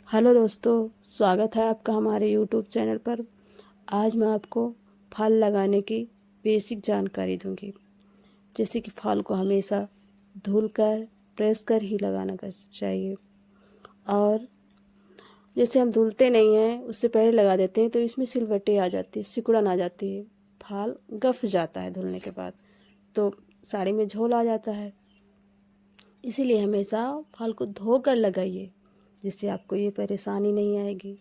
Hello दोस्तों, स्वागत है आपका हमारे यूट्यूब चैनल पर। आज मैं आपको फल लगाने की बेसिक जानकारी दूंगी। जैसे कि फल को हमेशा धुलकर प्रेस कर ही लगाना चाहिए, और जैसे हम धुलते नहीं हैं उससे पहले लगा देते हैं तो इसमें सिलवटें आ जाती है, सिकुड़न आ जाती है, फल गफ जाता है धुलने के बाद, तो साड़ी में झोल आ जाता है। इसीलिए हमेशा फल को धोकर लगाइए, जिससे आपको ये परेशानी नहीं आएगी।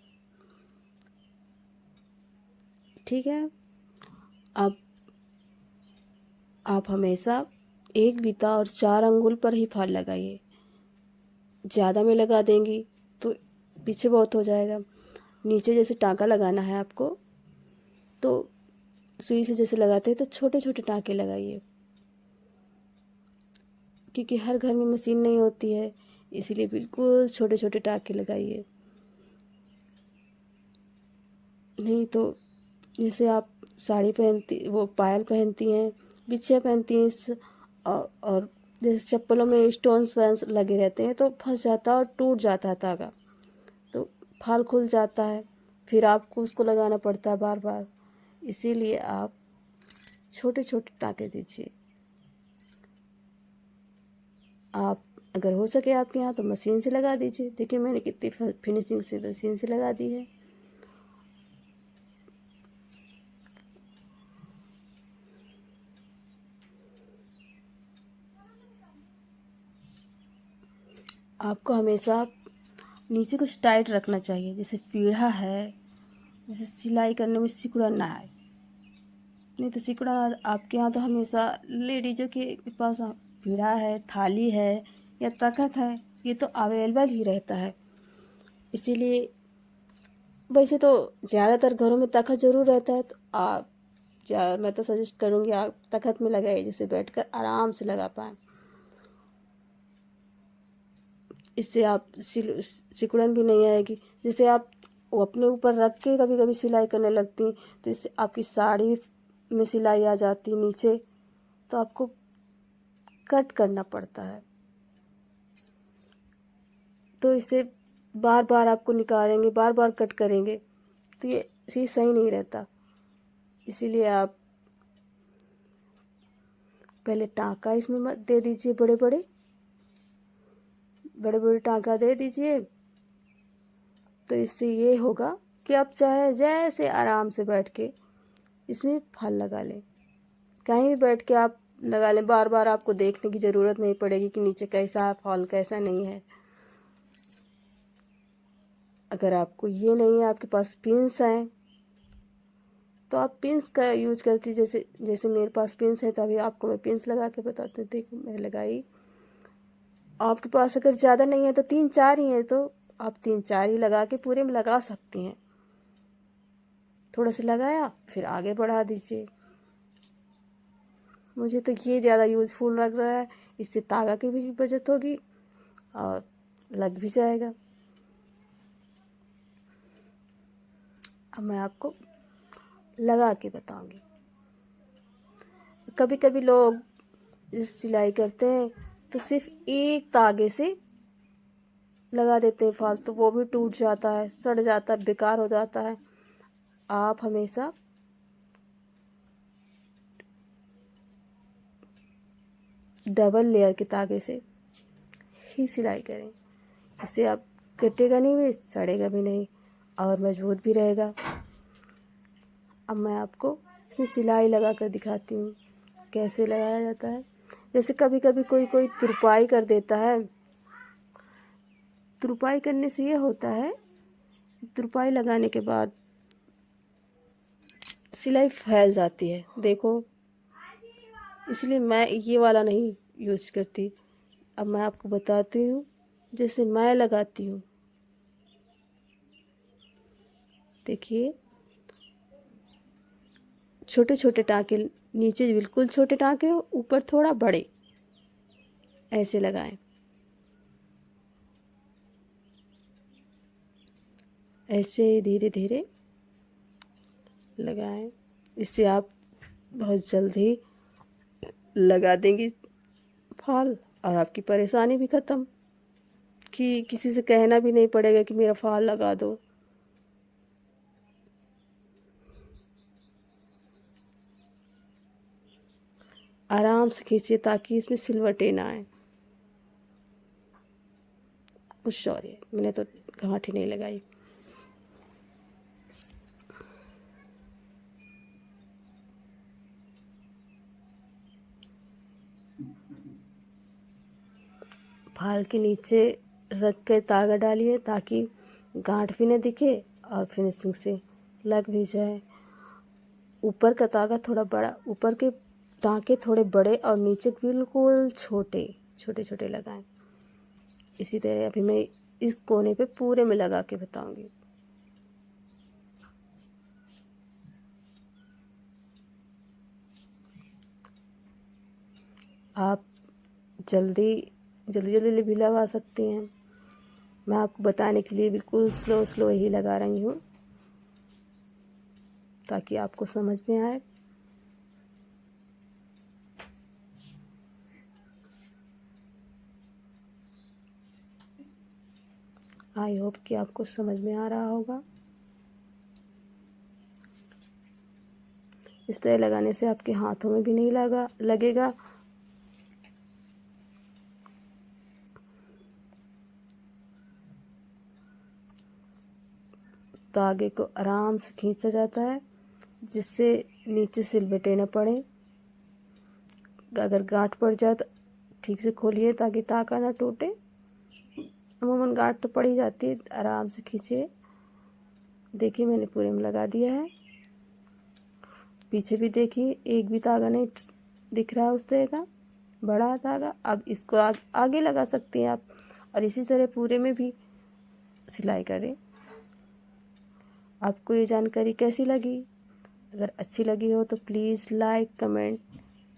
ठीक है। अब आप हमेशा एक बीता और 4 अंगुल पर ही फल लगाइए। ज़्यादा में लगा देंगी तो पीछे बहुत हो जाएगा। नीचे जैसे टाँका लगाना है आपको, तो सुई से जैसे लगाते हैं तो छोटे छोटे टाँके लगाइए, क्योंकि हर घर में मशीन नहीं होती है, इसीलिए बिल्कुल छोटे छोटे टाँके लगाइए। नहीं तो जैसे आप साड़ी पहनती, वो पायल पहनती हैं, बिछिया पहनती हैं, और जैसे चप्पलों में स्टोन्स वैन्स लगे रहते हैं तो फंस जाता है और टूट जाता है धागा, तो फाल खुल जाता है, फिर आपको उसको लगाना पड़ता है बार बार। इसीलिए आप छोटे छोटे टाँके दीजिए। आप अगर हो सके आपके यहाँ तो मशीन से लगा दीजिए। देखिए मैंने कितनी फिनिशिंग से मशीन से लगा दी है। आपको हमेशा नीचे कुछ टाइट रखना चाहिए, जैसे पीढ़ा है, जैसे सिलाई करने में सिकुड़न ना आए। नहीं तो सिकुड़न आपके यहाँ तो हमेशा लेडीज़ों के पास पीढ़ा है, थाली है या तख़त है, ये तो अवेलेबल ही रहता है। इसीलिए वैसे तो ज़्यादातर घरों में तख़त ज़रूर रहता है, तो आप मैं तो सजेस्ट करूँगी आप तख़त में लगाइए, जिससे बैठकर आराम से लगा पाएँ। इससे आप सिकुड़न भी नहीं आएगी। जैसे आप वो अपने ऊपर रख के कभी कभी सिलाई करने लगती, तो इससे आपकी साड़ी में सिलाई आ जाती नीचे, तो आपको कट करना पड़ता है, तो इससे बार बार आपको निकालेंगे, बार बार कट करेंगे, तो ये चीज़ सही नहीं रहता। इसीलिए आप पहले टाँका इसमें मत दे दीजिए, बड़े बड़े टाँका दे दीजिए। तो इससे ये होगा कि आप चाहे जैसे आराम से बैठ के इसमें फल लगा लें, कहीं भी बैठ के आप लगा लें। बार बार आपको देखने की ज़रूरत नहीं पड़ेगी कि नीचे कैसा है फल, कैसा नहीं है। अगर आपको ये नहीं है, आपके पास पिंस हैं, तो आप पिंस का यूज करती। जैसे जैसे मेरे पास पिंस है, तो अभी आपको मैं पिंस लगा के बताती हूँ। देखो मैं लगाई। आपके पास अगर ज़्यादा नहीं है तो 3-4 ही है, तो आप 3-4 ही लगा के पूरे में लगा सकती हैं। थोड़ा सा लगाया फिर आगे बढ़ा दीजिए। मुझे तो ये ज़्यादा यूज़फुल लग रहा है। इससे तागा की भी बचत होगी और लग भी जाएगा। अब मैं आपको लगा के बताऊंगी। कभी कभी लोग सिलाई करते हैं तो सिर्फ एक तागे से लगा देते हैं फाल, तो वो भी टूट जाता है, सड़ जाता है, बेकार हो जाता है। आप हमेशा डबल लेयर के तागे से ही सिलाई करें। इससे आप कटेगा नहीं भी, सड़ेगा भी नहीं, और मजबूत भी रहेगा। अब मैं आपको इसमें सिलाई लगा कर दिखाती हूँ कैसे लगाया जाता है। जैसे कभी कभी कोई कोई तुरपाई कर देता है। तुरपाई करने से ये होता है, तुरपाई लगाने के बाद सिलाई फैल जाती है, देखो। इसलिए मैं ये वाला नहीं यूज करती। अब मैं आपको बताती हूँ जैसे मैं लगाती हूँ। देखिए छोटे छोटे टाँके, नीचे बिल्कुल छोटे टाँके, ऊपर थोड़ा बड़े, ऐसे लगाएं। ऐसे धीरे धीरे लगाएं। इससे आप बहुत जल्दी लगा देंगी फॉल और आपकी परेशानी भी ख़त्म। कि किसी से कहना भी नहीं पड़ेगा कि मेरा फाल लगा दो। आराम से खींचिए ताकि इसमें सिलवटें ना आए। सॉरी, मैंने तो गांठ ही नहीं लगाई। फाल के नीचे रख कर तागा डालिए ताकि गांठ भी न दिखे और फिनिशिंग से लग भी जाए। ऊपर का तागा थोड़ा बड़ा, ऊपर के टाँके थोड़े बड़े और नीचे बिल्कुल छोटे छोटे छोटे लगाएं। इसी तरह अभी मैं इस कोने पे पूरे में लगा के बताऊंगी। आप जल्दी जल्दी भी लगा सकती हैं। मैं आपको बताने के लिए बिल्कुल स्लो ही लगा रही हूँ ताकि आपको समझ में आए। आई होप कि आपको समझ में आ रहा होगा। इस तरह लगाने से आपके हाथों में भी नहीं लगेगा। तागे को आराम से खींचा जाता है जिससे नीचे सिलवटें न पड़े। अगर गांठ पड़ जाए तो ठीक से खोलिए ताकि तागा ना टूटे। अमूमन गांठ तो पड़ ही जाती है। आराम से खींचिए। देखिए मैंने पूरे में लगा दिया है। पीछे भी देखिए, एक भी तागा नहीं दिख रहा है उस तरह का बड़ा तागा। अब इसको आगे लगा सकती हैं आप और इसी तरह पूरे में भी सिलाई करें। आपको ये जानकारी कैसी लगी? अगर अच्छी लगी हो तो please like, comment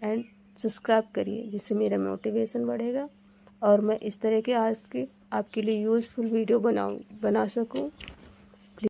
and subscribe करिए जिससे मेरा मोटिवेशन बढ़ेगा और मैं इस तरह के आपके लिए यूज़फुल वीडियो बना सकूं।